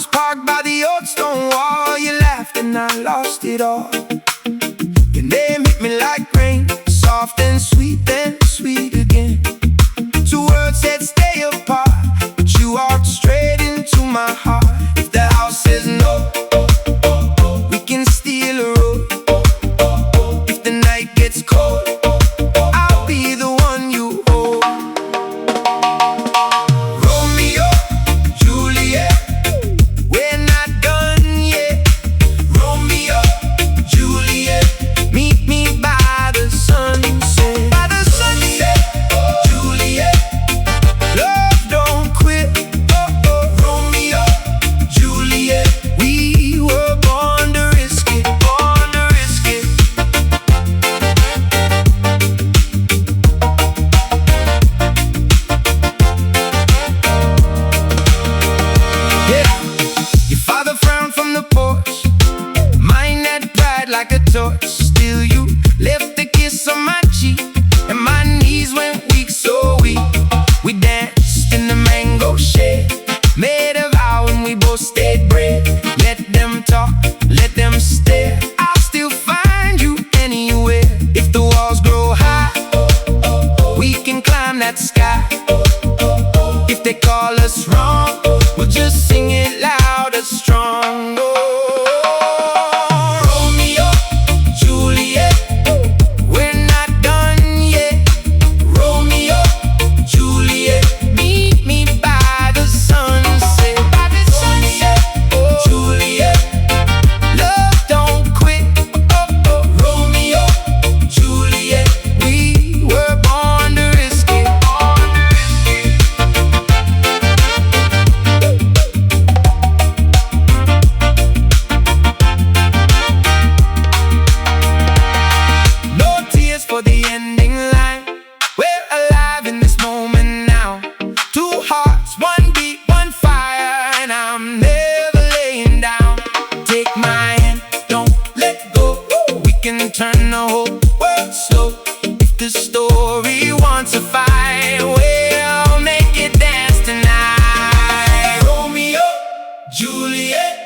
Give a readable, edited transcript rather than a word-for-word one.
was parked by the old stone wall. You laughed and I lost it all. Your name hit me like rain, soft and sweet again. Two words said stay apart, but you walked straight into my heart. If the house says no, we can steal a road. If the night gets cold, I'll be the one you hold. Romeo, Juliet, we're not done yet. Romeo, Juliet, meet me by the sunset. By the sunset, Juliet, love don't quit. Romeo, Juliet, we were born to risk it, born to risk it. Yeah, your father frowned from the porch, mine that bright like a torch. Still you left a kiss on my cheek, and my knees went weak, so weak. We danced in the mango shade, made a vow and we both stayed brave. Let them talk, let them stare, I'll still find you anywhere. If the walls grow high, we can climb that sky. If they call us wrong, we'll just sing it loud and strong. Romeo, Juliet, we're not done yet. Romeo, Juliet, meet me by the sunset. By the sunset, Juliet, love don't quit. Romeo, Juliet, we were born to risk it, born to risk it. No tears for the ending line. We're alive in this moment now. Two hearts, one beat, one fire, and I'm never laying down. Take my hand, don't let go. We can turn the whole world slow. If the story wants a fight, we'll make it dance tonight. Romeo, Juliet,